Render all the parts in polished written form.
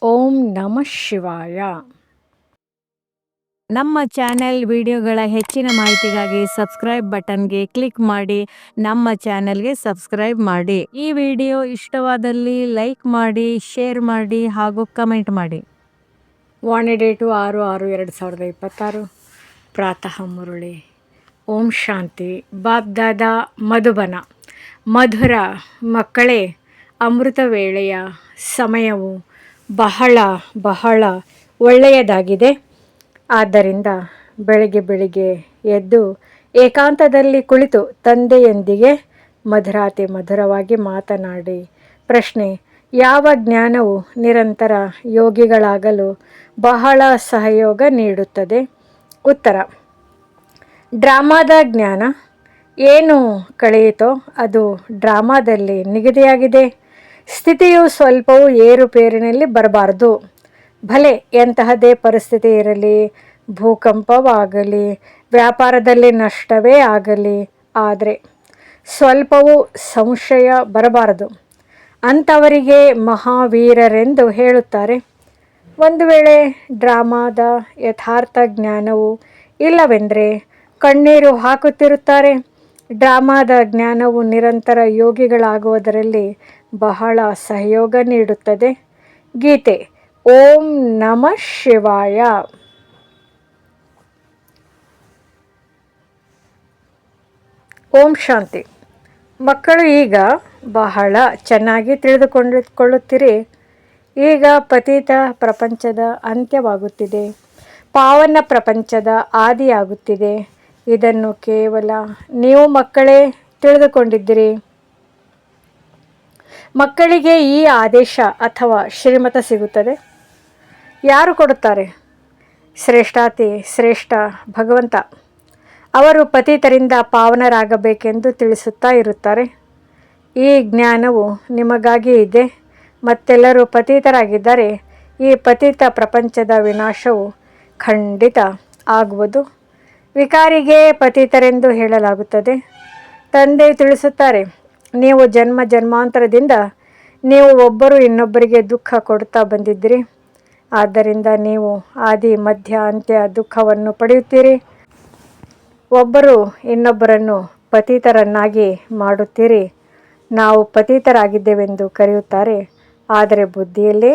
ಓಂ ನಮಃ ಶಿವಾಯ. ನಮ್ಮ ಚಾನೆಲ್ ವಿಡಿಯೋಗಳ ಹೆಚ್ಚಿನ ಮಾಹಿತಿಗಾಗಿ ಸಬ್ಸ್ಕ್ರೈಬ್ ಬಟನ್ಗೆ ಕ್ಲಿಕ್ ಮಾಡಿ ನಮ್ಮ ಚಾನೆಲ್ಗೆ ಸಬ್ಸ್ಕ್ರೈಬ್ ಮಾಡಿ. ಈ ವಿಡಿಯೋ ಇಷ್ಟವಾದಲ್ಲಿ ಲೈಕ್ ಮಾಡಿ, ಶೇರ್ ಮಾಡಿ ಹಾಗೂ ಕಮೆಂಟ್ ಮಾಡಿ. ವಾಣಿ ಡೇಟು 6/6/2026. ಪ್ರಾತಃ ಮುರುಳಿ. ಓಂ ಶಾಂತಿ. ಬಾಬ್ದಾದ ಮಧುಬನ. ಮಧುರ ಮಕ್ಕಳೇ, ಅಮೃತ ವೇಳೆಯ ಸಮಯವು ಬಹಳ ಬಹಳ ಒಳ್ಳೆಯದಾಗಿದೆ. ಆದ್ದರಿಂದ ಬೆಳಿಗ್ಗೆ ಎದ್ದು ಏಕಾಂತದಲ್ಲಿ ಕುಳಿತು ತಂದೆಯೊಂದಿಗೆ ಮಧುರವಾಗಿ ಮಾತನಾಡಿ. ಪ್ರಶ್ನೆ: ಯಾವ ಜ್ಞಾನವು ನಿರಂತರ ಯೋಗಿಗಳಾಗಲು ಬಹಳ ಸಹಯೋಗ ನೀಡುತ್ತದೆ? ಉತ್ತರ: ಡ್ರಾಮಾದ ಜ್ಞಾನ. ಏನು ಕಳೆಯಿತೋ ಅದು ಡ್ರಾಮಾದಲ್ಲಿ ನಿಗದಿಯಾಗಿದೆ. ಸ್ಥಿತಿಯು ಸ್ವಲ್ಪವೂ ಏರುಪೇರಿನಲ್ಲಿ ಬರಬಾರದು. ಭಲೆ ಎಂತಹದೇ ಪರಿಸ್ಥಿತಿ ಇರಲಿ, ಭೂಕಂಪವಾಗಲಿ, ವ್ಯಾಪಾರದಲ್ಲಿ ನಷ್ಟವೇ ಆಗಲಿ, ಆದರೆ ಸ್ವಲ್ಪವೂ ಸಂಶಯ ಬರಬಾರದು. ಅಂಥವರಿಗೆ ಮಹಾವೀರರೆಂದು ಹೇಳುತ್ತಾರೆ. ಒಂದು ವೇಳೆ ಡ್ರಾಮಾದ ಯಥಾರ್ಥ ಜ್ಞಾನವು ಇಲ್ಲವೆಂದರೆ ಕಣ್ಣೀರು ಹಾಕುತ್ತಿರುತ್ತಾರೆ. ಡ್ರಾಮಾದ ಜ್ಞಾನವು ನಿರಂತರ ಯೋಗಿಗಳಾಗುವುದರಲ್ಲಿ ಬಹಳ ಸಹಯೋಗ ನೀಡುತ್ತದೆ. ಗೀತೆ. ಓಂ ನಮಃ ಶಿವಾಯ. ಓಂ ಶಾಂತಿ. ಮಕ್ಕಳು ಈಗ ಬಹಳ ಚೆನ್ನಾಗಿ ತಿಳಿದುಕೊಳ್ಳುತ್ತೀರಿ. ಈಗ ಪತಿತ ಪ್ರಪಂಚದ ಅಂತ್ಯವಾಗುತ್ತಿದೆ, ಪಾವನ ಪ್ರಪಂಚದ ಆದಿಯಾಗುತ್ತಿದೆ. ಇದನ್ನು ಕೇವಲ ನೀವು ಮಕ್ಕಳೇ ತಿಳಿದುಕೊಂಡಿದ್ದೀರಿ. ಮಕ್ಕಳಿಗೆ ಈ ಆದೇಶ ಅಥವಾ ಶ್ರೀಮತ ಸಿಗುತ್ತದೆ. ಯಾರು ಕೊಡುತ್ತಾರೆ? ಶ್ರೇಷ್ಠಾತಿ ಶ್ರೇಷ್ಠ ಭಗವಂತ. ಅವರು ಪತಿತರಿಂದ ಪಾವನರಾಗಬೇಕೆಂದು ತಿಳಿಸುತ್ತಾ ಇರುತ್ತಾರೆ. ಈ ಜ್ಞಾನವು ನಿಮಗಾಗಿ ಇದೆ. ಮತ್ತೆಲ್ಲರೂ ಪತಿತರಾಗಿದ್ದರೆ ಈ ಪತಿತ ಪ್ರಪಂಚದ ವಿನಾಶವು ಖಂಡಿತ ಆಗುವುದು. ವಿಕಾರಿಗೆ ಪತಿತರೆಂದು ಹೇಳಲಾಗುತ್ತದೆ. ತಂದೆ ತಿಳಿಸುತ್ತಾರೆ, ನೀವು ಜನ್ಮಾಂತರದಿಂದ ನೀವು ಒಬ್ಬರು ಇನ್ನೊಬ್ಬರಿಗೆ ದುಃಖ ಕೊಡುತ್ತಾ ಬಂದಿದ್ದೀರಿ. ಆದ್ದರಿಂದ ನೀವು ಆದಿ ಮಧ್ಯ ಅಂತ್ಯ ದುಃಖವನ್ನು ಪಡೆಯುತ್ತೀರಿ. ಒಬ್ಬರು ಇನ್ನೊಬ್ಬರನ್ನು ಪತಿತರನ್ನಾಗಿ ಮಾಡುತ್ತೀರಿ. ನಾವು ಪತಿತರಾಗಿದ್ದೇವೆಂದು ಕರೆಯುತ್ತಾರೆ, ಆದರೆ ಬುದ್ಧಿಯಲ್ಲಿ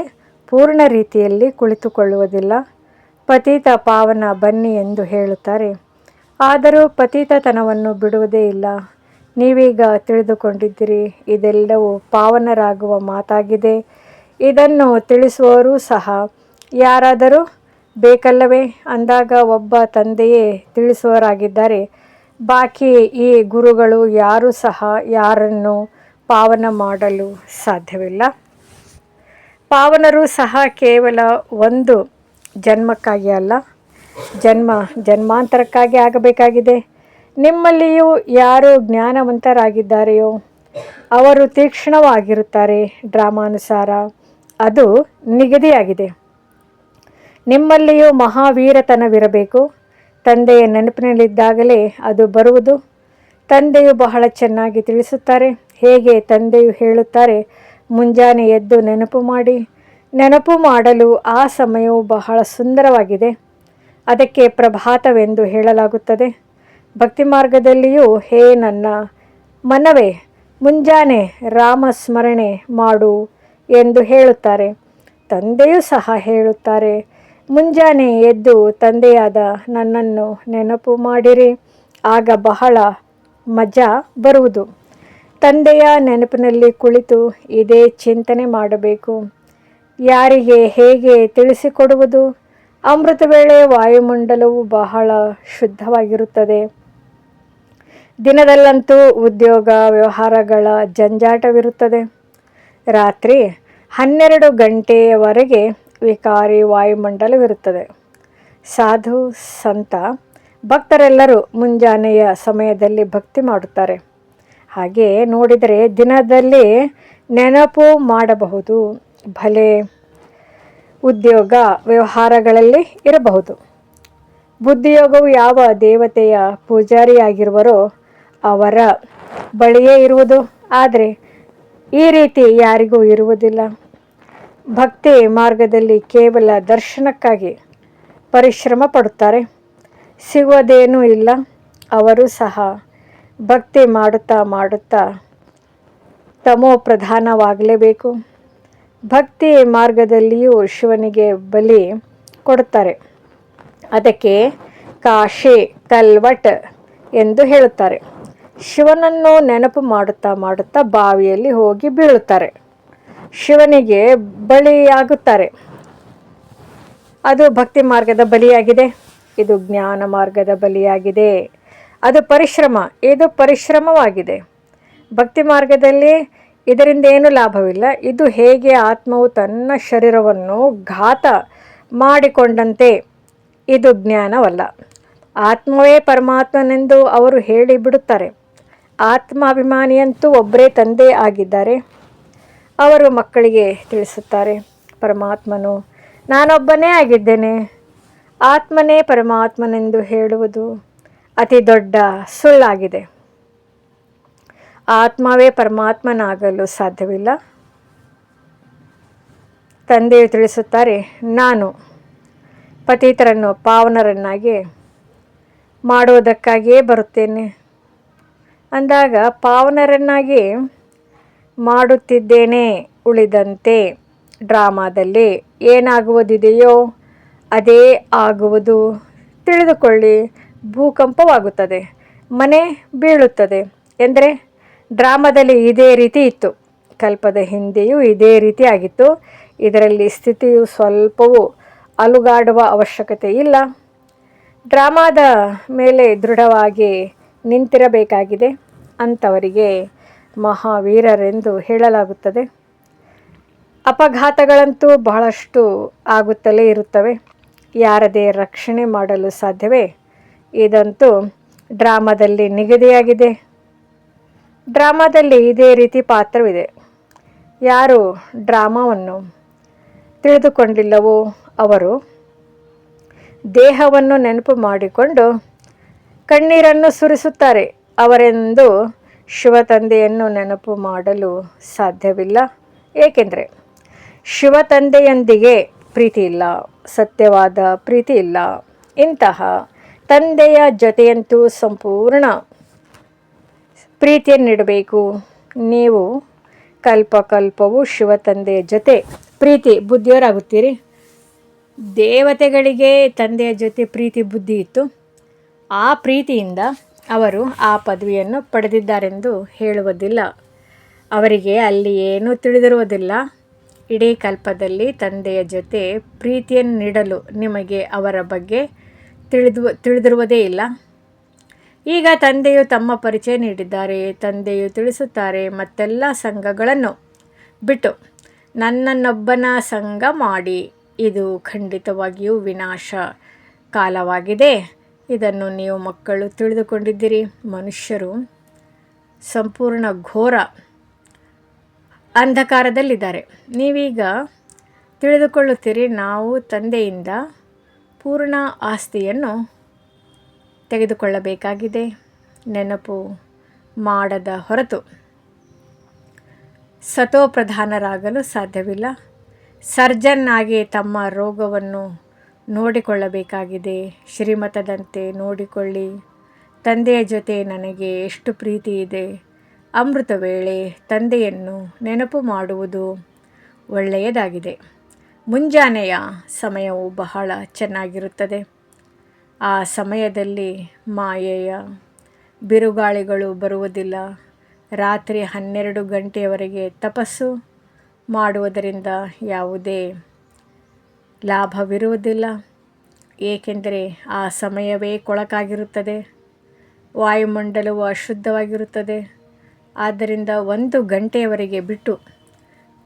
ಪೂರ್ಣ ರೀತಿಯಲ್ಲಿ ಕುಳಿತುಕೊಳ್ಳುವುದಿಲ್ಲ. ಪತಿತ ಪಾವನ ಬನ್ನಿ ಎಂದು ಹೇಳುತ್ತಾರೆ, ಆದರೂ ಪತಿತತನವನ್ನು ಬಿಡುವುದೇ ಇಲ್ಲ. ನೀವೀಗ ತಿಳಿದುಕೊಂಡಿದ್ದೀರಿ. ಇದೆಲ್ಲವೂ ಪಾವನರಾಗುವ ಮಾತಾಗಿದೆ. ಇದನ್ನು ತಿಳಿಸುವವರು ಸಹ ಯಾರಾದರೂ ಬೇಕಲ್ಲವೇ? ಅಂದಾಗ ಒಬ್ಬ ತಂದೆಯೇ ತಿಳಿಸುವವರಾಗಿದ್ದಾರೆ. ಬಾಕಿ ಈ ಗುರುಗಳು ಯಾರೂ ಸಹ ಯಾರನ್ನು ಪಾವನ ಮಾಡಲು ಸಾಧ್ಯವಿಲ್ಲ. ಪಾವನರು ಸಹ ಕೇವಲ ಒಂದು ಜನ್ಮಕ್ಕಾಗಿ ಅಲ್ಲ, ಜನ್ಮಾಂತರಕ್ಕಾಗಿ ಆಗಬೇಕಾಗಿದೆ. ನಿಮ್ಮಲ್ಲಿಯೂ ಯಾರು ಜ್ಞಾನವಂತರಾಗಿದ್ದಾರೆಯೋ ಅವರು ತೀಕ್ಷ್ಣವಾಗಿರುತ್ತಾರೆ. ಡ್ರಾಮಾನುಸಾರ ಅದು ನಿಗದಿಯಾಗಿದೆ. ನಿಮ್ಮಲ್ಲಿಯೂ ಮಹಾವೀರತನವಿರಬೇಕು. ತಂದೆಯ ನೆನಪಿನಲ್ಲಿದ್ದಾಗಲೇ ಅದು ಬರುವುದು. ತಂದೆಯು ಬಹಳ ಚೆನ್ನಾಗಿ ತಿಳಿಸುತ್ತಾರೆ. ಹೇಗೆ ತಂದೆಯು ಹೇಳುತ್ತಾರೆ, ಮುಂಜಾನೆ ಎದ್ದು ನೆನಪು ಮಾಡಿ. ನೆನಪು ಮಾಡಲು ಆ ಸಮಯವು ಬಹಳ ಸುಂದರವಾಗಿದೆ. ಅದಕ್ಕೆ ಪ್ರಭಾತವೆಂದು ಹೇಳಲಾಗುತ್ತದೆ. ಭಕ್ತಿ ಮಾರ್ಗದಲ್ಲಿಯೂ ಹೇ ನನ್ನ ಮನವೇ, ಮುಂಜಾನೆ ರಾಮಸ್ಮರಣೆ ಮಾಡು ಎಂದು ಹೇಳುತ್ತಾರೆ. ತಂದೆಯೂ ಸಹ ಹೇಳುತ್ತಾರೆ, ಮುಂಜಾನೆ ಎದ್ದು ತಂದೆಯಾದ ನನ್ನನ್ನು ನೆನಪು ಮಾಡಿರಿ, ಆಗ ಬಹಳ ಮಜಾ ಬರುವುದು. ತಂದೆಯ ನೆನಪಿನಲ್ಲಿ ಕುಳಿತು ಇದೇ ಚಿಂತನೆ ಮಾಡಬೇಕು. ಯಾರಿಗೆ ಹೇಗೆ ತಿಳಿಸಿಕೊಡುವುದು? ಅಮೃತ ವೇಳೆ ವಾಯುಮಂಡಲವು ಬಹಳ ಶುದ್ಧವಾಗಿರುತ್ತದೆ. ದಿನದಲ್ಲಂತೂ ಉದ್ಯೋಗ ವ್ಯವಹಾರಗಳ ಜಂಜಾಟವಿರುತ್ತದೆ. ರಾತ್ರಿ 12 ಗಂಟೆಯವರೆಗೆ ವಿಕಾರಿ ವಾಯುಮಂಡಲವಿರುತ್ತದೆ. ಸಾಧು ಸಂತ ಭಕ್ತರೆಲ್ಲರೂ ಮುಂಜಾನೆಯ ಸಮಯದಲ್ಲಿ ಭಕ್ತಿ ಮಾಡುತ್ತಾರೆ. ಹಾಗೆ ನೋಡಿದರೆ ದಿನದಲ್ಲಿ ನೆನಪು ಮಾಡಬಹುದು. ಭಲೆ ಉದ್ಯೋಗ ವ್ಯವಹಾರಗಳಲ್ಲಿ ಇರಬಹುದು. ಬುದ್ಧಿಯೋಗವು ಯಾವ ದೇವತೆಯ ಪೂಜಾರಿಯಾಗಿರುವರೋ ಅವರ ಬಳಿಯೇ ಇರುವುದು. ಆದರೆ ಈ ರೀತಿ ಯಾರಿಗೂ ಇರುವುದಿಲ್ಲ. ಭಕ್ತಿ ಮಾರ್ಗದಲ್ಲಿ ಕೇವಲ ದರ್ಶನಕ್ಕಾಗಿ ಪರಿಶ್ರಮ ಪಡುತ್ತಾರೆ. ಸಿಗುವುದೇನೂ ಇಲ್ಲ. ಅವರು ಸಹ ಭಕ್ತಿ ಮಾಡುತ್ತಾ ಮಾಡುತ್ತಾ ತಮೋ ಪ್ರಧಾನವಾಗಲೇಬೇಕು. ಭಕ್ತಿ ಮಾರ್ಗದಲ್ಲಿಯೂ ಶಿವನಿಗೆ ಬಲಿ ಕೊಡುತ್ತಾರೆ. ಅದಕ್ಕೆ ಕಾಶಿ ಕಲ್ವಟ್ ಎಂದು ಹೇಳುತ್ತಾರೆ. ಶಿವನನ್ನು ನೆನಪು ಮಾಡುತ್ತಾ ಮಾಡುತ್ತಾ ಬಾವಿಯಲ್ಲಿ ಹೋಗಿ ಬೀಳುತ್ತಾರೆ. ಶಿವನಿಗೆ ಬಲಿಯಾಗುತ್ತಾರೆ. ಅದು ಭಕ್ತಿ ಮಾರ್ಗದ ಬಲಿಯಾಗಿದೆ. ಇದು ಜ್ಞಾನ ಮಾರ್ಗದ ಬಲಿಯಾಗಿದೆ. ಅದು ಪರಿಶ್ರಮ, ಇದು ಪರಿಶ್ರಮವಾಗಿದೆ. ಭಕ್ತಿ ಮಾರ್ಗದಲ್ಲಿ ಇದರಿಂದ ಏನು ಲಾಭವಿಲ್ಲ. ಇದು ಹೇಗೆ ಆತ್ಮವು ತನ್ನ ಶರೀರವನ್ನು ಘಾತ ಮಾಡಿಕೊಂಡಂತೆ ಇದು ಜ್ಞಾನವಲ್ಲ. ಆತ್ಮವೇ ಪರಮಾತ್ಮನೆಂದು ಅವರು ಹೇಳಿಬಿಡುತ್ತಾರೆ. ಆತ್ಮಾಭಿಮಾನಿಯಂತೂ ಒಬ್ಬರೇ ತಂದೆ ಆಗಿದ್ದಾರೆ. ಅವರು ಮಕ್ಕಳಿಗೆ ತಿಳಿಸುತ್ತಾರೆ, ಪರಮಾತ್ಮನು ನಾನೊಬ್ಬನೇ ಆಗಿದ್ದೇನೆ. ಆತ್ಮನೇ ಪರಮಾತ್ಮನೆಂದು ಹೇಳುವುದು ಅತಿ ದೊಡ್ಡ ಸುಳ್ಳಾಗಿದೆ. ಆತ್ಮವೇ ಪರಮಾತ್ಮನಾಗಲು ಸಾಧ್ಯವಿಲ್ಲ. ತಂದೆಯು ತಿಳಿಸುತ್ತಾರೆ, ನಾನು ಪತಿತರನ್ನು ಪಾವನರನ್ನಾಗಿ ಮಾಡುವುದಕ್ಕಾಗಿಯೇ ಬರುತ್ತೇನೆ ಅಂದಾಗ ಪಾವನರನ್ನಾಗಿ ಮಾಡುತ್ತಿದ್ದೇನೆ. ಉಳಿದಂತೆ ಡ್ರಾಮಾದಲ್ಲಿ ಏನಾಗುವುದಿದೆಯೋ ಅದೇ ಆಗುವುದು. ತಿಳಿದುಕೊಳ್ಳಿ, ಭೂಕಂಪವಾಗುತ್ತದೆ, ಮನೆ ಬೀಳುತ್ತದೆ ಎಂದರೆ ಡ್ರಾಮಾದಲ್ಲಿ ಇದೇ ರೀತಿ ಇತ್ತು. ಕಲ್ಪದ ಹಿಂದೆಯೂ ಇದೇ ರೀತಿ ಆಗಿತ್ತು. ಇದರಲ್ಲಿ ಸ್ಥಿತಿಯು ಸ್ವಲ್ಪವೂ ಅಲುಗಾಡುವ ಅವಶ್ಯಕತೆ ಇಲ್ಲ. ಡ್ರಾಮಾದ ಮೇಲೆ ದೃಢವಾಗಿ ನಿಂತಿರಬೇಕಾಗಿದೆ. ಅಂಥವರಿಗೆ ಮಹಾವೀರರೆಂದು ಹೇಳಲಾಗುತ್ತದೆ. ಅಪಘಾತಗಳಂತೂ ಬಹಳಷ್ಟು ಆಗುತ್ತಲೇ ಇರುತ್ತವೆ. ಯಾರದೇ ರಕ್ಷಣೆ ಮಾಡಲು ಸಾಧ್ಯವೇ? ಇದಂತೂ ಡ್ರಾಮಾದಲ್ಲಿ ನಿಗದಿಯಾಗಿದೆ. ಡ್ರಾಮಾದಲ್ಲಿ ಇದೇ ರೀತಿ ಪಾತ್ರವಿದೆ. ಯಾರು ಡ್ರಾಮಾವನ್ನು ತಿಳಿದುಕೊಂಡಿಲ್ಲವೋ ಅವರು ದೇಹವನ್ನು ನೆನಪು ಮಾಡಿಕೊಂಡು ಕಣ್ಣೀರನ್ನು ಸುರಿಸುತ್ತಾರೆ. ಅವರೆಂದು ಶಿವ ತಂದೆಯನ್ನು ನೆನಪು ಮಾಡಲು ಸಾಧ್ಯವಿಲ್ಲ. ಏಕೆಂದರೆ ಶಿವ ತಂದೆಯೊಂದಿಗೆ ಪ್ರೀತಿ ಇಲ್ಲ, ಸತ್ಯವಾದ ಪ್ರೀತಿ ಇಲ್ಲ. ಇಂತಹ ತಂದೆಯ ಜೊತೆಯಂತೂ ಸಂಪೂರ್ಣ ಪ್ರೀತಿಯನ್ನಿಡಬೇಕು. ನೀವು ಕಲ್ಪಕಲ್ಪವು ಶಿವ ತಂದೆಯ ಜೊತೆ ಪ್ರೀತಿ ಬುದ್ಧಿಯವರಾಗುತ್ತೀರಿ. ದೇವತೆಗಳಿಗೆ ತಂದೆಯ ಜೊತೆ ಪ್ರೀತಿ ಬುದ್ಧಿ ಇತ್ತು. ಆ ಪ್ರೀತಿಯಿಂದ ಅವರು ಆ ಪದವಿಯನ್ನು ಪಡೆದಿದ್ದಾರೆಂದು ಹೇಳುವುದಿಲ್ಲ. ಅವರಿಗೆ ಅಲ್ಲಿ ಏನೂ ತಿಳಿದಿರುವುದಿಲ್ಲ. ಇಡೀ ಕಲ್ಪದಲ್ಲಿ ತಂದೆಯ ಜೊತೆ ಪ್ರೀತಿಯನ್ನು ನೀಡಲು ನಿಮಗೆ ಅವರ ಬಗ್ಗೆ ತಿಳಿದಿರುವುದೇ ಇಲ್ಲ. ಈಗ ತಂದೆಯು ತಮ್ಮ ಪರಿಚಯ ನೀಡಿದ್ದಾರೆ. ತಂದೆಯು ತಿಳಿಸುತ್ತಾರೆ, ಮತ್ತೆಲ್ಲ ಸಂಘಗಳನ್ನು ಬಿಟ್ಟು ನನ್ನನ್ನೊಬ್ಬನ ಸಂಘ ಮಾಡಿ. ಇದು ಖಂಡಿತವಾಗಿಯೂ ವಿನಾಶ ಕಾಲವಾಗಿದೆ. ಇದನ್ನು ನೀವು ಮಕ್ಕಳು ತಿಳಿದುಕೊಂಡಿದ್ದೀರಿ. ಮನುಷ್ಯರು ಸಂಪೂರ್ಣ ಘೋರ ಅಂಧಕಾರದಲ್ಲಿದ್ದಾರೆ. ನೀವೀಗ ತಿಳಿದುಕೊಳ್ಳುತ್ತೀರಿ, ನಾವು ತಂದೆಯಿಂದ ಪೂರ್ಣ ಆಸ್ತಿಯನ್ನು ತೆಗೆದುಕೊಳ್ಳಬೇಕಾಗಿದೆ. ನೆನಪು ಮಾಡದ ಹೊರತು ಸತೋಪ್ರಧಾನರಾಗಲು ಸಾಧ್ಯವಿಲ್ಲ. ಸರ್ಜನ್ ಆಗಿ ತಮ್ಮ ರೋಗವನ್ನು ನೋಡಿಕೊಳ್ಳಬೇಕಾಗಿದೆ. ಶ್ರೀಮತದಂತೆ ನೋಡಿಕೊಳ್ಳಿ. ತಂದೆಯ ಜೊತೆ ನನಗೆ ಎಷ್ಟು ಪ್ರೀತಿ ಇದೆ. ಅಮೃತ ವೇಳೆ ತಂದೆಯನ್ನು ನೆನಪು ಮಾಡುವುದು ಒಳ್ಳೆಯದಾಗಿದೆ. ಮುಂಜಾನೆಯ ಸಮಯವು ಬಹಳ ಚೆನ್ನಾಗಿರುತ್ತದೆ. ಆ ಸಮಯದಲ್ಲಿ ಮಾಯೆಯ ಬಿರುಗಾಳಿಗಳು ಬರುವುದಿಲ್ಲ. ರಾತ್ರಿ 12 ಗಂಟೆಯವರೆಗೆ ತಪಸ್ಸು ಮಾಡುವುದರಿಂದ ಯಾವುದೇ ಲಾಭವಿರುವುದಿಲ್ಲ. ಏಕೆಂದರೆ ಆ ಸಮಯವೇ ಕೊಳಕಾಗಿರುತ್ತದೆ. ವಾಯುಮಂಡಲವು ಅಶುದ್ಧವಾಗಿರುತ್ತದೆ. ಆದ್ದರಿಂದ 1 ಗಂಟೆಯವರೆಗೆ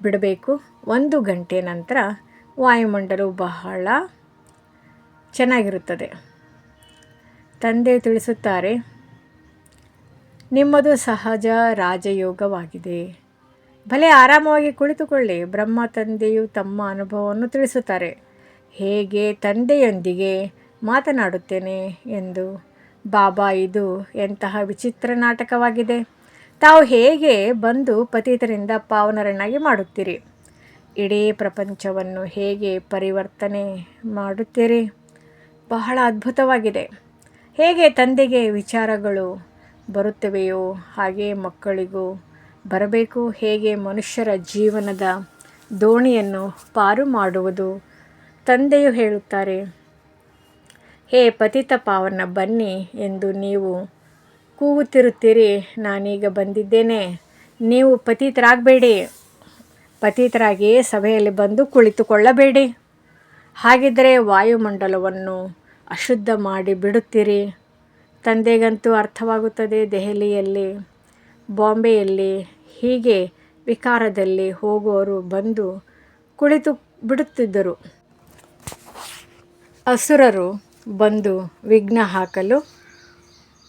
ಬಿಡಬೇಕು. 1 ಗಂಟೆ ನಂತರ ವಾಯುಮಂಡಲವು ಬಹಳ ಚೆನ್ನಾಗಿರುತ್ತದೆ. ತಂದೆ ತಿಳಿಸುತ್ತಾರೆ, ನಿಮ್ಮದು ಸಹಜ ರಾಜಯೋಗವಾಗಿದೆ. ಭಲೆ ಆರಾಮವಾಗಿ ಕುಳಿತುಕೊಳ್ಳಿ. ಬ್ರಹ್ಮ ತಂದೆಯು ತಮ್ಮ ಅನುಭವವನ್ನು ತಿಳಿಸುತ್ತಾರೆ. ಹೇಗೆ ತಂದೆಯೊಂದಿಗೆ ಮಾತನಾಡುತ್ತೇನೆ ಎಂದು. ಬಾಬಾ, ಇದು ಎಂತಹ ವಿಚಿತ್ರ ನಾಟಕವಾಗಿದೆ. ತಾವು ಹೇಗೆ ಬಂದು ಪತಿತರಿಂದ ಪಾವನರನ್ನಾಗಿ ಮಾಡುತ್ತೀರಿ. ಇಡೀ ಪ್ರಪಂಚವನ್ನು ಹೇಗೆ ಪರಿವರ್ತನೆ ಮಾಡುತ್ತೀರಿ? ಬಹಳ ಅದ್ಭುತವಾಗಿದೆ. ಹೇಗೆ ತಂದೆಗೆ ವಿಚಾರಗಳು ಬರುತ್ತವೆಯೋ ಹಾಗೆ ಮಕ್ಕಳಿಗೂ ಬರಬೇಕು. ಹೇಗೆ ಮನುಷ್ಯರ ಜೀವನದ ದೋಣಿಯನ್ನು ಪಾರು ಮಾಡುವುದು? ತಂದೆಯು ಹೇಳುತ್ತಾರೆ, ಹೇ ಪತಿತ ಪಾವನ ಬನ್ನಿ ಎಂದು ನೀವು ಕೂಗುತ್ತಿರುತ್ತೀರಿ. ನಾನೀಗ ಬಂದಿದ್ದೇನೆ. ನೀವು ಪತಿತರಾಗಬೇಡಿ. ಪತಿತರಾಗಿ ಸಭೆಯಲ್ಲಿ ಬಂದು ಕುಳಿತುಕೊಳ್ಳಬೇಡಿ. ಹಾಗಿದ್ದರೆ ವಾಯುಮಂಡಲವನ್ನು ಅಶುದ್ಧ ಮಾಡಿ ಬಿಡುತ್ತೀರಿ. ತಂದೆಗಂತೂ ಅರ್ಥವಾಗುತ್ತದೆ. ದೆಹಲಿಯಲ್ಲಿ, ಬಾಂಬೆಯಲ್ಲಿ ಹೀಗೆ ವಿಕಾರದಲ್ಲಿ ಹೋಗುವವರು ಬಂದು ಕುಳಿತು ಬಿಡುತ್ತಿದ್ದರು. ಅಸುರರು ಬಂದು ವಿಘ್ನ ಹಾಕಲು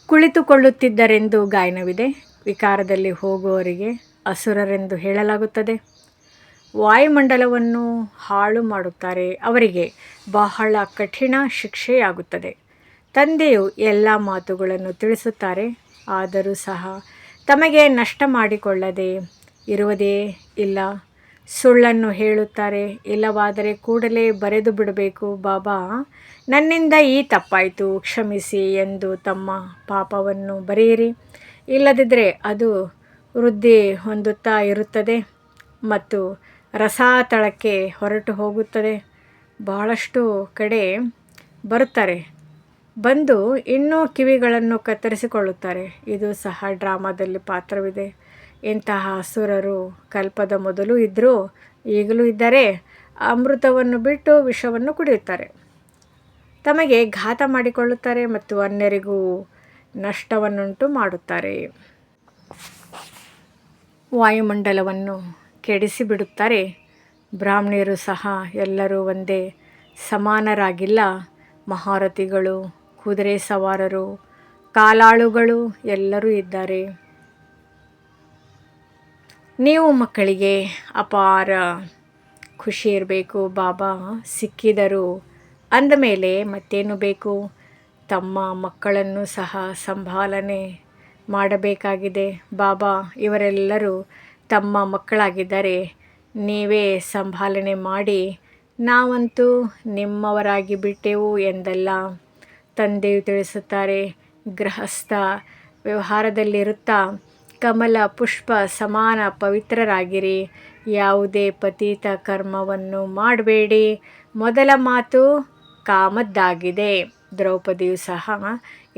ಕುಳಿತುಕೊಳ್ಳುತ್ತಿದ್ದರೆಂದು ಗಾಯನವಿದೆ. ವಿಕಾರದಲ್ಲಿ ಹೋಗುವವರಿಗೆ ಅಸುರರೆಂದು ಹೇಳಲಾಗುತ್ತದೆ. ವಾಯುಮಂಡಲವನ್ನು ಹಾಳು ಮಾಡುತ್ತಾರೆ. ಅವರಿಗೆ ಬಹಳ ಕಠಿಣ ಶಿಕ್ಷೆಯಾಗುತ್ತದೆ. ತಂದೆಯು ಎಲ್ಲ ಮಾತುಗಳನ್ನು ತಿಳಿಸುತ್ತಾರೆ. ಆದರೂ ಸಹ ತಮಗೆ ನಷ್ಟ ಮಾಡಿಕೊಳ್ಳದೆ ಇರುವುದೇ ಇಲ್ಲ. ಸುಳ್ಳನ್ನು ಹೇಳುತ್ತಾರೆ. ಇಲ್ಲವಾದರೆ ಕೂಡಲೇ ಬರೆದು ಬಿಡಬೇಕು, ಬಾಬಾ ನನ್ನಿಂದ ಈ ತಪ್ಪಾಯಿತು ಕ್ಷಮಿಸಿ ಎಂದು ತಮ್ಮ ಪಾಪವನ್ನು ಬರೆಯಿರಿ. ಇಲ್ಲದಿದ್ದರೆ ಅದು ವೃದ್ಧಿ ಹೊಂದುತ್ತಾ ಇರುತ್ತದೆ ಮತ್ತು ರಸಾತಳಕ್ಕೆ ಹೊರಟು ಹೋಗುತ್ತದೆ. ಬಹಳಷ್ಟು ಕಡೆ ಬರುತ್ತಾರೆ, ಬಂದು ಇನ್ನೂ ಕಿವಿಗಳನ್ನು ಕತ್ತರಿಸಿಕೊಳ್ಳುತ್ತಾರೆ. ಇದು ಸಹ ಡ್ರಾಮಾದಲ್ಲಿ ಪಾತ್ರವಿದೆ. ಇಂತಹ ಅಸುರರು ಕಲ್ಪದ ಮೊದಲು ಇದ್ದರೂ ಈಗಲೂ ಇದ್ದಾರೆ. ಅಮೃತವನ್ನು ಬಿಟ್ಟು ವಿಷವನ್ನು ಕುಡಿಯುತ್ತಾರೆ. ತಮಗೆ ಘಾತ ಮಾಡಿಕೊಳ್ಳುತ್ತಾರೆ ಮತ್ತು ಅನ್ಯರಿಗೂ ನಷ್ಟವನ್ನುಂಟು ಮಾಡುತ್ತಾರೆ. ವಾಯುಮಂಡಲವನ್ನು ಕೆಡಿಸಿಬಿಡುತ್ತಾರೆ. ಬ್ರಾಹ್ಮಣರು ಸಹ ಎಲ್ಲರೂ ಒಂದೇ ಸಮಾನರಾಗಿಲ್ಲ. ಮಹಾರಥಿಗಳು, ಕುದುರೆ ಸವಾರರು, ಕಾಲಾಳುಗಳು ಎಲ್ಲರೂ ಇದ್ದಾರೆ. ನೀವು ಮಕ್ಕಳಿಗೆ ಅಪಾರ ಖುಷಿ ಇರಬೇಕು. ಬಾಬಾ ಸಿಕ್ಕಿದರು ಅಂದ ಮೇಲೆ ಮತ್ತೇನು ಬೇಕು? ತಮ್ಮ ಮಕ್ಕಳನ್ನು ಸಹ ಸಂಭಾಲನೆ ಮಾಡಬೇಕಾಗಿದೆ. ಬಾಬಾ ಇವರೆಲ್ಲರೂ ತಮ್ಮ ಮಕ್ಕಳಾಗಿದ್ದರೆ ನೀವೇ ಸಂಭಾಲನೆ ಮಾಡಿ. ನಾವಂತೂ ನಿಮ್ಮವರಾಗಿ ಬಿಟ್ಟೆವು ಎಂದಲ್ಲ. ತಂದೆಯು ತಿಳಿಸುತ್ತಾರೆ, ಗೃಹಸ್ಥ ವ್ಯವಹಾರದಲ್ಲಿರುತ್ತಾ ಕಮಲ ಪುಷ್ಪ ಸಮಾನ ಪವಿತ್ರರಾಗಿರಿ. ಯಾವುದೇ ಪತಿತ ಕರ್ಮವನ್ನು ಮಾಡಬೇಡಿ. ಮೊದಲ ಮಾತು ಕಾಮದ್ದಾಗಿದೆ. ದ್ರೌಪದಿಯು ಸಹ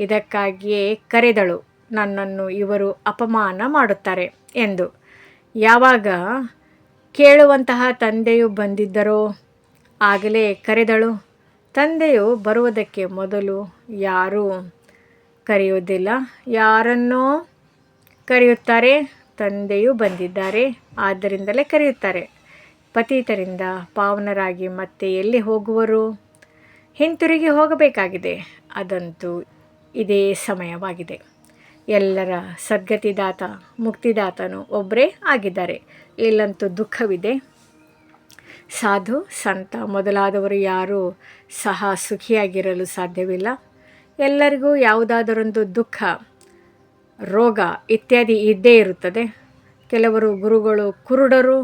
ಇದಕ್ಕಾಗಿಯೇ ಕರೆದಳು, ನನ್ನನ್ನು ಇವರು ಅಪಮಾನ ಮಾಡುತ್ತಾರೆ ಎಂದು. ಯಾವಾಗ ಕೇಳುವಂತಹ ತಂದೆಯು ಬಂದಿದ್ದರೋ ಆಗಲೇ ಕರೆದಳು. ತಂದೆಯು ಬರುವುದಕ್ಕೆ ಮೊದಲು ಯಾರೂ ಕರೆಯುವುದಿಲ್ಲ, ಯಾರನ್ನೋ ಕರೆಯುತ್ತಾರೆ. ತಂದೆಯು ಬಂದಿದ್ದಾರೆ, ಆದ್ದರಿಂದಲೇ ಕರೆಯುತ್ತಾರೆ. ಪತಿತರಿಂದ ಪಾವನರಾಗಿ ಮತ್ತೆ ಎಲ್ಲಿ ಹೋಗುವರು? ಹಿಂತಿರುಗಿ ಹೋಗಬೇಕಾಗಿದೆ. ಅದಂತೂ ಇದೇ ಸಮಯವಾಗಿದೆ. ಎಲ್ಲರ ಸದ್ಗತಿದಾತ ಮುಕ್ತಿದಾತನು ಒಬ್ಬರೇ ಆಗಿದ್ದಾರೆ. ಇಲ್ಲಂತೂ ದುಃಖವಿದೆ. ಸಾಧು ಸಂತ ಮೊದಲಾದವರು ಯಾರೂ ಸಹ ಸುಖಿಯಾಗಿರಲು ಸಾಧ್ಯವಿಲ್ಲ. ಎಲ್ಲರಿಗೂ ಯಾವುದಾದರೊಂದು ದುಃಖ, ರೋಗ ಇತ್ಯಾದಿ ಇದ್ದೇ ಇರುತ್ತದೆ. ಕೆಲವರು ಗುರುಗಳು ಕುರುಡರು,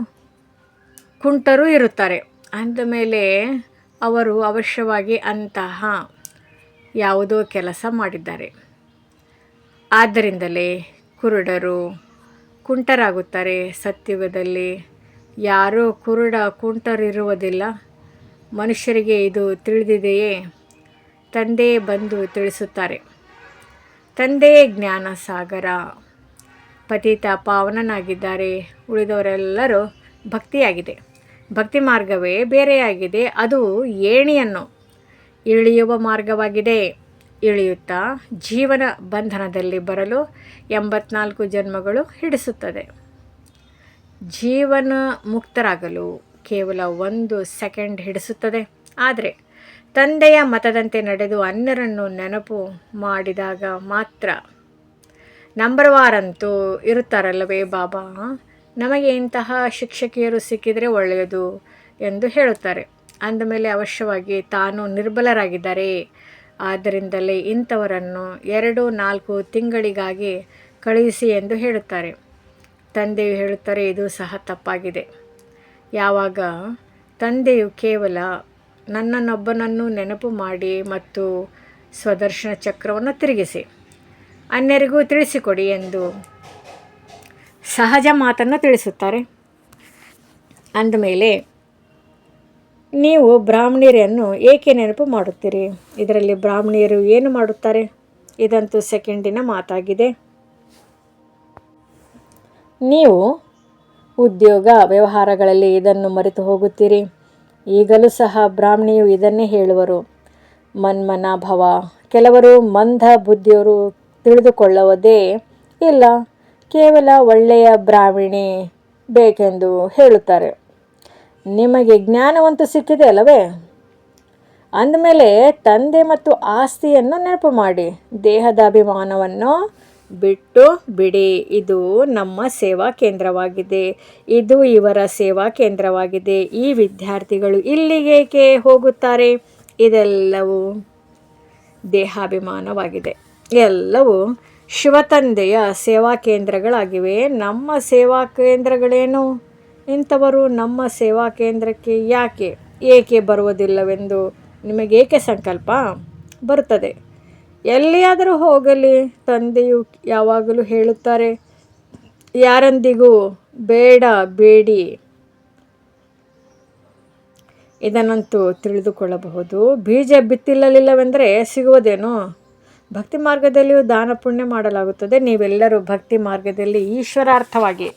ಕುಂಟರು ಇರುತ್ತಾರೆ. ಅಂದಮೇಲೆ ಅವರು ಅವಶ್ಯವಾಗಿ ಅಂತಹ ಯಾವುದೋ ಕೆಲಸ ಮಾಡಿದ್ದಾರೆ. ಆದ್ದರಿಂದಲೇ ಕುರುಡರು ಕುಂಟರಾಗುತ್ತಾರೆ. ಸತ್ಯುಗದಲ್ಲಿ ಯಾರೂ ಕುರುಡ ಕುಂಟರಿರುವುದಿಲ್ಲ. ಮನುಷ್ಯರಿಗೆ ಇದು ತಿಳಿದಿದೆಯೇ? ತಂದೆಯೇ ಬಂದು ತಿಳಿಸುತ್ತಾರೆ. ತಂದೆಯೇ ಜ್ಞಾನ ಸಾಗರ. ಪತಿತ ಪಾವನನಾಗಿದ್ದಾರೆ. ಉಳಿದವರೆಲ್ಲರೂ ಭಕ್ತಿಯಾಗಿದೆ. ಭಕ್ತಿ ಮಾರ್ಗವೇ ಬೇರೆಯಾಗಿದೆ. ಅದು ಏಣಿಯನ್ನು ಇಳಿಯುವ ಮಾರ್ಗವಾಗಿದೆ. ಇಳಿಯುತ್ತಾ ಜೀವನ ಬಂಧನದಲ್ಲಿ ಬರಲು 84 ಜನ್ಮಗಳು ಹಿಡಿಸುತ್ತದೆ. ಜೀವನ ಮುಕ್ತರಾಗಲು ಕೇವಲ 1 ಸೆಕೆಂಡ್ ಹಿಡಿಸುತ್ತದೆ. ಆದರೆ ತಂದೆಯ ಮತದಂತೆ ನಡೆದು ಅನ್ಯರನ್ನು ನೆನಪು ಮಾಡಿದಾಗ ಮಾತ್ರ. ನಂಬರ್ ವಾರಂತೂ ಇರುತ್ತಾರಲ್ಲವೇ ಬಾಬಾ, ನಮಗೆ ಇಂತಹ ಶಿಕ್ಷಕಿಯರು ಸಿಕ್ಕಿದರೆ ಒಳ್ಳೆಯದು ಎಂದು ಹೇಳುತ್ತಾರೆ. ಅಂದಮೇಲೆ ಅವಶ್ಯವಾಗಿ ತಾನು ನಿರ್ಬಲರಾಗಿದ್ದಾರೆ. ಆದ್ದರಿಂದಲೇ ಇಂಥವರನ್ನು 2-4 ತಿಂಗಳಿಗಾಗಿ ಕಳುಹಿಸಿ ಎಂದು ಹೇಳುತ್ತಾರೆ. ತಂದೆಯು ಹೇಳುತ್ತಾರೆ, ಇದು ಸಹ ತಪ್ಪಾಗಿದೆ. ಯಾವಾಗ ತಂದೆಯು ಕೇವಲ ನನ್ನನ್ನೊಬ್ಬನನ್ನು ನೆನಪು ಮಾಡಿ ಮತ್ತು ಸ್ವದರ್ಶನ ಚಕ್ರವನ್ನು ತಿರುಗಿಸಿ ಅನ್ಯರಿಗೂ ತಿಳಿಸಿಕೊಡಿ ಎಂದು ಸಹಜ ಮಾತನ್ನು ತಿಳಿಸುತ್ತಾರೆ. ಅಂದಮೇಲೆ ನೀವು ಬ್ರಾಹ್ಮಣಿಯರನ್ನು ಏಕೆ ನೆನಪು ಮಾಡುತ್ತೀರಿ? ಇದರಲ್ಲಿ ಬ್ರಾಹ್ಮಣಿಯರು ಏನು ಮಾಡುತ್ತಾರೆ? ಇದಂತೂ ಸೆಕೆಂಡಿನ ಮಾತಾಗಿದೆ. ನೀವು ಉದ್ಯೋಗ ವ್ಯವಹಾರಗಳಲ್ಲಿ ಇದನ್ನು ಮರೆತು ಹೋಗುತ್ತೀರಿ. ಈಗಲೂ ಸಹ ಬ್ರಾಹ್ಮಣಿಯು ಇದನ್ನೇ ಹೇಳುವರು, ಮನ್ಮನ ಭವ. ಕೆಲವರು ಮಂದ ಬುದ್ಧಿಯವರು ತಿಳಿದುಕೊಳ್ಳುವುದೇ ಇಲ್ಲ, ಕೇವಲ ಒಳ್ಳೆಯ ಬ್ರಾಹ್ಮಣಿ ಬೇಕೆಂದು ಹೇಳುತ್ತಾರೆ. ನಿಮಗೆ ಜ್ಞಾನವಂತೂ ಸಿಕ್ಕಿದೆ ಅಲ್ಲವೇ? ಅಂದಮೇಲೆ ತಂದೆ ಮತ್ತು ಆಸ್ತಿಯನ್ನು ನೆನಪು ಮಾಡಿ, ದೇಹದ ಅಭಿಮಾನವನ್ನು ಬಿಟ್ಟು ಬಿಡಿ. ಇದು ನಮ್ಮ ಸೇವಾ ಕೇಂದ್ರವಾಗಿದೆ, ಇದು ಇವರ ಸೇವಾ ಕೇಂದ್ರವಾಗಿದೆ. ಈ ವಿದ್ಯಾರ್ಥಿಗಳು ಇಲ್ಲಿಗೇಕೆ ಹೋಗುತ್ತಾರೆ? ಇದೆಲ್ಲವೂ ದೇಹಾಭಿಮಾನವಾಗಿದೆ. ಎಲ್ಲವೂ ಶಿವತಂದೆಯ ಸೇವಾ ಕೇಂದ್ರಗಳಾಗಿವೆ. ನಮ್ಮ ಸೇವಾ ಕೇಂದ್ರಗಳೇನು? ಇಂಥವರು ನಮ್ಮ ಸೇವಾ ಕೇಂದ್ರಕ್ಕೆ ಏಕೆ ಬರುವುದಿಲ್ಲವೆಂದು ನಿಮಗೇಕೆ ಸಂಕಲ್ಪ ಬರುತ್ತದೆ? ಎಲ್ಲಿಯಾದರೂ ಹೋಗಲಿ, ತಂದೆಯು ಯಾವಾಗಲೂ ಹೇಳುತ್ತಾರೆ, ಯಾರೊಂದಿಗೂ ಬೇಡಿ. ಇದನ್ನಂತೂ ತಿಳಿದುಕೊಳ್ಳಬಹುದು. ಬೀಜ ಬಿತ್ತಿಲ್ಲವೆಂದರೆ ಸಿಗುವುದೇನು? ಭಕ್ತಿ ಮಾರ್ಗದಲ್ಲಿಯೂ ದಾನ ಪುಣ್ಯ ಮಾಡಲಾಗುತ್ತದೆ. ನೀವೆಲ್ಲರೂ ಭಕ್ತಿ ಮಾರ್ಗದಲ್ಲಿ ಈಶ್ವರಾರ್ಥವಾಗಿ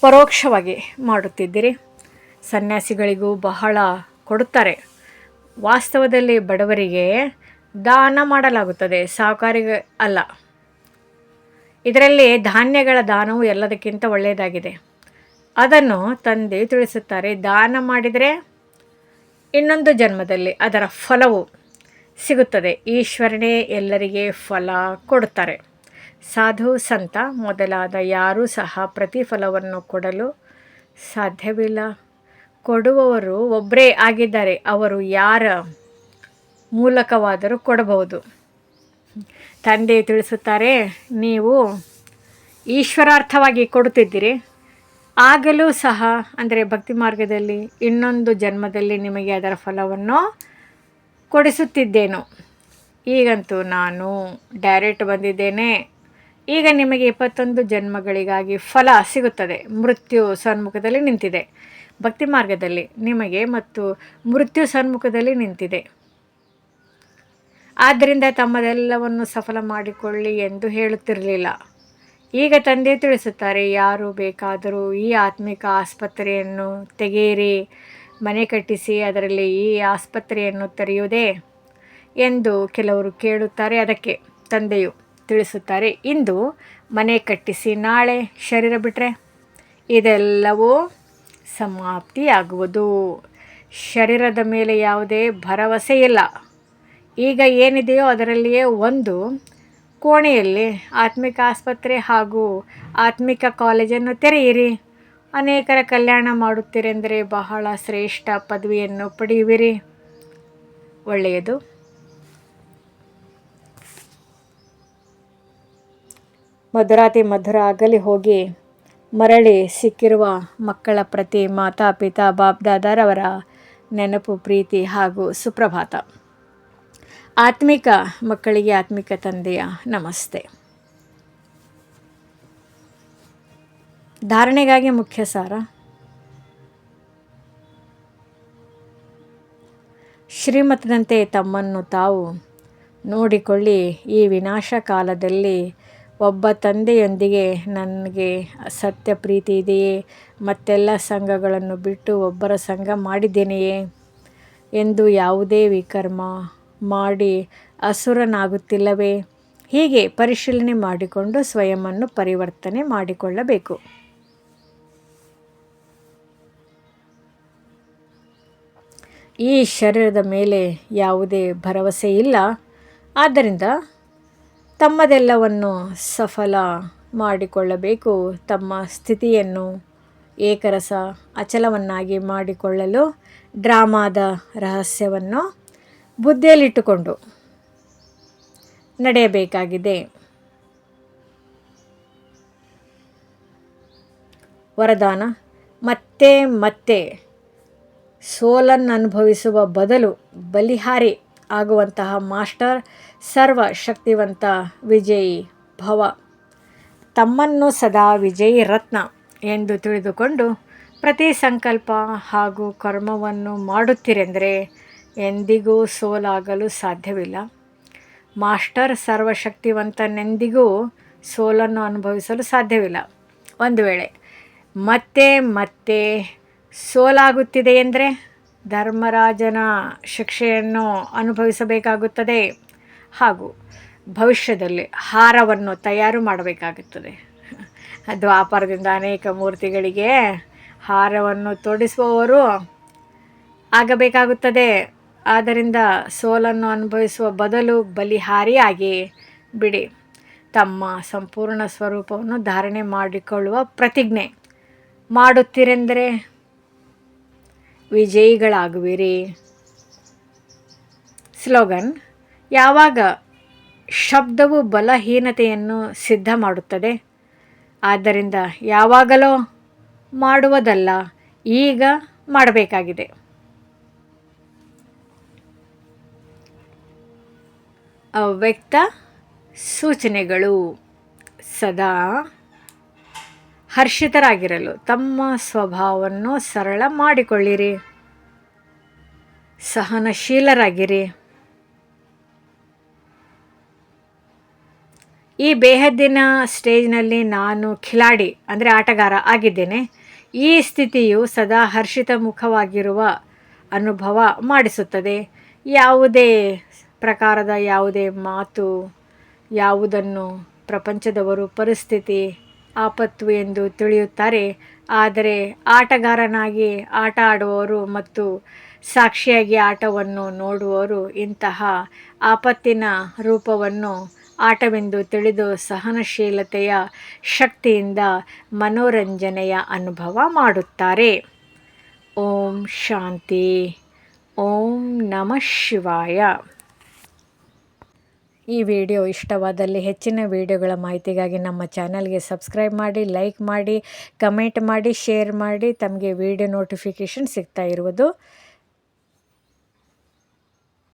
ಪರೋಕ್ಷವಾಗಿ ಮಾಡುತ್ತಿದ್ದೀರಿ. ಸನ್ಯಾಸಿಗಳಿಗೂ ಬಹಳ ಕೊಡುತ್ತಾರೆ. ವಾಸ್ತವದಲ್ಲಿ ಬಡವರಿಗೆ ದಾನ ಮಾಡಲಾಗುತ್ತದೆ, ಸಾಹುಕಾರಿಗೆ ಅಲ್ಲ. ಇದರಲ್ಲಿ ಧಾನ್ಯಗಳ ದಾನವು ಎಲ್ಲದಕ್ಕಿಂತ ಒಳ್ಳೆಯದಾಗಿದೆ. ಅದನ್ನು ತಂದೆ ತಿಳಿಸುತ್ತಾರೆ. ದಾನ ಮಾಡಿದರೆ ಇನ್ನೊಂದು ಜನ್ಮದಲ್ಲಿ ಅದರ ಫಲವು ಸಿಗುತ್ತದೆ. ಈಶ್ವರನೇ ಎಲ್ಲರಿಗೆ ಫಲ ಕೊಡುತ್ತಾರೆ. ಸಾಧು ಸಂತ ಮೊದಲಾದ ಯಾರೂ ಸಹ ಪ್ರತಿಫಲವನ್ನು ಕೊಡಲು ಸಾಧ್ಯವಿಲ್ಲ. ಕೊಡುವವರು ಒಬ್ಬರೇ ಆಗಿದ್ದಾರೆ. ಅವರು ಯಾರ ಮೂಲಕವಾದರೂ ಕೊಡಬಹುದು. ತಂದೆ ತಿಳಿಸುತ್ತಾರೆ, ನೀವು ಈಶ್ವರಾರ್ಥವಾಗಿ ಕೊಡುತ್ತಿದ್ದೀರಿ. ಆಗಲೂ ಸಹ ಅಂದರೆ ಭಕ್ತಿ ಮಾರ್ಗದಲ್ಲಿ ಇನ್ನೊಂದು ಜನ್ಮದಲ್ಲಿ ನಿಮಗೆ ಅದರ ಫಲವನ್ನು ಕೊಡಿಸುತ್ತಿದ್ದೇನು. ಈಗಂತೂ ನಾನು ಡೈರೆಕ್ಟ್ ಬಂದಿದ್ದೇನೆ. ಈಗ ನಿಮಗೆ 21 ಜನ್ಮಗಳಿಗಾಗಿ ಫಲ ಸಿಗುತ್ತದೆ. ಮೃತ್ಯು ಸನ್ಮುಖದಲ್ಲಿ ನಿಂತಿದೆ. ಭಕ್ತಿ ಮಾರ್ಗದಲ್ಲಿ ನಿಮಗೆ ಮತ್ತು ಮೃತ್ಯು ಸನ್ಮುಖದಲ್ಲಿ ನಿಂತಿದೆ. ಆದ್ದರಿಂದ ತಮ್ಮದೆಲ್ಲವನ್ನು ಸಫಲ ಮಾಡಿಕೊಳ್ಳಿ ಎಂದು ಹೇಳುತ್ತಿರಲಿಲ್ಲ. ಈಗ ತಂದೆ ತಿಳಿಸುತ್ತಾರೆ, ಯಾರು ಬೇಕಾದರೂ ಈ ಆತ್ಮಿಕ ಆಸ್ಪತ್ರೆಯನ್ನು ತೆಗೆಯಿರಿ, ಮನೆ ಕಟ್ಟಿಸಿ ಅದರಲ್ಲಿ ಈ ಆಸ್ಪತ್ರೆಯನ್ನು ತೆರೆಯುವುದೇ ಎಂದು ಕೆಲವರು ಕೇಳುತ್ತಾರೆ. ಅದಕ್ಕೆ ತಂದೆಯು ತಿಳಿಸುತ್ತಾರೆ, ಇಂದು ಮನೆ ಕಟ್ಟಿಸಿ ನಾಳೆ ಶರೀರ ಬಿಟ್ಟರೆ ಇದೆಲ್ಲವೂ ಸಮಾಪ್ತಿಯಾಗುವುದು. ಶರೀರದ ಮೇಲೆ ಯಾವುದೇ ಭರವಸೆ ಇಲ್ಲ. ಈಗ ಏನಿದೆಯೋ ಅದರಲ್ಲಿಯೇ ಒಂದು ಕೋಣೆಯಲ್ಲಿ ಆತ್ಮಿಕ ಆಸ್ಪತ್ರೆ ಹಾಗೂ ಆತ್ಮಿಕ ಕಾಲೇಜನ್ನು ತೆರೆಯಿರಿ. ಅನೇಕರ ಕಲ್ಯಾಣ ಮಾಡುತ್ತೀರೆಂದರೆ ಬಹಳ ಶ್ರೇಷ್ಠ ಪದವಿಯನ್ನು ಪಡೆಯುವಿರಿ. ಒಳ್ಳೆಯದು. ಮಧುರಾತಿ ಮಧುರ ಆಗಲಿ ಹೋಗಿ ಮರಳಿ ಸಿಕ್ಕಿರುವ ಮಕ್ಕಳ ಪ್ರತಿ ಮಾತಾ ಪಿತಾ ಬಾಪ್ದಾದರವರ ನೆನಪು, ಪ್ರೀತಿ ಹಾಗೂ ಸುಪ್ರಭಾತ. ಆತ್ಮಿಕ ಮಕ್ಕಳಿಗೆ ಆತ್ಮಿಕ ತಂದೆಯ ನಮಸ್ತೆ. ಧಾರಣೆಗಾಗಿ ಮುಖ್ಯ ಸಾರ. ಶ್ರೀಮತದಂತೆ ತಮ್ಮನ್ನು ತಾವು ನೋಡಿಕೊಳ್ಳಿ. ಈ ವಿನಾಶ ಕಾಲದಲ್ಲಿ ಒಬ್ಬ ತಂದೆಯೊಂದಿಗೆ ನನಗೆ ಸತ್ಯ ಪ್ರೀತಿ ಇದೆಯೇ? ಮತ್ತೆಲ್ಲ ಸಂಘಗಳನ್ನು ಬಿಟ್ಟು ಒಬ್ಬರ ಸಂಘ ಮಾಡಿದ್ದೇನೆಯೇ ಎಂದು ಯಾವುದೇ ವಿಕರ್ಮ ಮಾಡಿ ಅಸುರನಾಗುತ್ತಿಲ್ಲವೇ? ಹೀಗೆ ಪರಿಶೀಲನೆ ಮಾಡಿಕೊಂಡು ಸ್ವಯಂವನ್ನು ಪರಿವರ್ತನೆ ಮಾಡಿಕೊಳ್ಳಬೇಕು. ಈ ಶರೀರದ ಮೇಲೆ ಯಾವುದೇ ಭರವಸೆ ಇಲ್ಲ. ಆದ್ದರಿಂದ ತಮ್ಮದೆಲ್ಲವನ್ನು ಸಫಲ ಮಾಡಿಕೊಳ್ಳಬೇಕು. ತಮ್ಮ ಸ್ಥಿತಿಯನ್ನು ಏಕರಸ ಅಚಲವನ್ನಾಗಿ ಮಾಡಿಕೊಳ್ಳಲು ಡ್ರಾಮಾದ ರಹಸ್ಯವನ್ನು ಬುದ್ಧಿಯಲ್ಲಿಟ್ಟುಕೊಂಡು ನಡೆಯಬೇಕಾಗಿದೆ. ವರದಾನ: ಮತ್ತೆ ಮತ್ತೆ ಸೋಲನ್ನು ಅನುಭವಿಸುವ ಬದಲು ಬಲಿಹಾರಿ ಆಗುವಂತಹ ಮಾಸ್ಟರ್ ಸರ್ವಶಕ್ತಿವಂತ ವಿಜಯಿ ಭವ. ತಮ್ಮನ್ನು ಸದಾ ವಿಜಯಿ ರತ್ನ ಎಂದು ತಿಳಿದುಕೊಂಡು ಪ್ರತಿ ಸಂಕಲ್ಪ ಹಾಗೂ ಕರ್ಮವನ್ನು ಮಾಡುತ್ತೀರೆಂದರೆ ಎಂದಿಗೂ ಸೋಲಾಗಲು ಸಾಧ್ಯವಿಲ್ಲ. ಮಾಸ್ಟರ್ ಸರ್ವಶಕ್ತಿವಂತನೆಂದಿಗೂ ಸೋಲನ್ನು ಅನುಭವಿಸಲು ಸಾಧ್ಯವಿಲ್ಲ. ಒಂದು ವೇಳೆ ಮತ್ತೆ ಮತ್ತೆ ಸೋಲಾಗುತ್ತಿದೆ ಎಂದರೆ ಧರ್ಮರಾಜನ ಶಿಕ್ಷೆಯನ್ನು ಅನುಭವಿಸಬೇಕಾಗುತ್ತದೆ ಹಾಗೂ ಭವಿಷ್ಯದಲ್ಲಿ ಹಾರವನ್ನು ತಯಾರು ಮಾಡಬೇಕಾಗುತ್ತದೆ. ದ್ವಾಪರದಿಂದ ಅನೇಕ ಮೂರ್ತಿಗಳಿಗೆ ಹಾರವನ್ನು ತೊಡಿಸುವವರು ಆಗಬೇಕಾಗುತ್ತದೆ. ಆದ್ದರಿಂದ ಸೋಲನ್ನು ಅನುಭವಿಸುವ ಬದಲು ಬಲಿಹಾರಿಯಾಗಿ ಬಿಡಿ. ತಮ್ಮ ಸಂಪೂರ್ಣ ಸ್ವರೂಪವನ್ನು ಧಾರಣೆ ಮಾಡಿಕೊಳ್ಳುವ ಪ್ರತಿಜ್ಞೆ ಮಾಡುತ್ತೀರೆಂದರೆ ವಿಜಯಿಗಳಾಗುವಿರಿ. ಸ್ಲೋಗನ್: ಯಾವಾಗ ಶಬ್ದವು ಬಲಹೀನತೆಯನ್ನು ಸಿದ್ಧ ಮಾಡುತ್ತದೆ, ಆದ್ದರಿಂದ ಯಾವಾಗಲೋ ಮಾಡುವುದಲ್ಲ, ಈಗ ಮಾಡಬೇಕಾಗಿದೆ. ಅವ್ಯಕ್ತ ಸೂಚನೆಗಳು: ಸದಾ ಹರ್ಷಿತರಾಗಿರಲು ತಮ್ಮ ಸ್ವಭಾವವನ್ನು ಸರಳ ಮಾಡಿಕೊಳ್ಳಿರಿ. ಸಹನಶೀಲರಾಗಿರಿ. ಈ ಬೇಹದ್ದಿನ ಸ್ಟೇಜ್ನಲ್ಲಿ ನಾನು ಖಿಲಾಡಿ ಅಂದರೆ ಆಟಗಾರ ಆಗಿದ್ದೇನೆ. ಈ ಸ್ಥಿತಿಯು ಸದಾ ಹರ್ಷಿತ ಮುಖವಾಗಿರುವ ಅನುಭವ ಮಾಡಿಸುತ್ತದೆ. ಯಾವುದೇ ಪ್ರಕಾರದ ಯಾವುದೇ ಮಾತು, ಯಾವುದನ್ನು ಪ್ರಪಂಚದವರು ಪರಿಸ್ಥಿತಿ ಆಪತ್ತು ಎಂದು ತಿಳಿಯುತ್ತಾರೆ, ಆದರೆ ಆಟಗಾರನಾಗಿ ಆಟ ಆಡುವವರು ಮತ್ತು ಸಾಕ್ಷಿಯಾಗಿ ಆಟವನ್ನು ನೋಡುವವರು ಇಂತಹ ಆಪತ್ತಿನ ರೂಪವನ್ನು ಆಟವೆಂದು ತಿಳಿದು ಸಹನಶೀಲತೆಯ ಶಕ್ತಿಯಿಂದ ಮನೋರಂಜನೆಯ ಅನುಭವ ಮಾಡುತ್ತಾರೆ. ಓಂ ಶಾಂತಿ. ಓಂ ನಮಃ ಶಿವಾಯ. ಈ ವಿಡಿಯೋ ಇಷ್ಟವಾದಲ್ಲಿ ಹೆಚ್ಚಿನ ವಿಡಿಯೋಗಳ ಮಾಹಿತಿಗಾಗಿ ನಮ್ಮ ಚಾನಲ್ಗೆ ಸಬ್ಸ್ಕ್ರೈಬ್ ಮಾಡಿ, ಲೈಕ್ ಮಾಡಿ, ಕಮೆಂಟ್ ಮಾಡಿ, ಶೇರ್ ಮಾಡಿ. ತಮಗೆ ವಿಡಿಯೋ ನೋಟಿಫಿಕೇಷನ್ ಸಿಗ್ತಾ ಇರುವುದು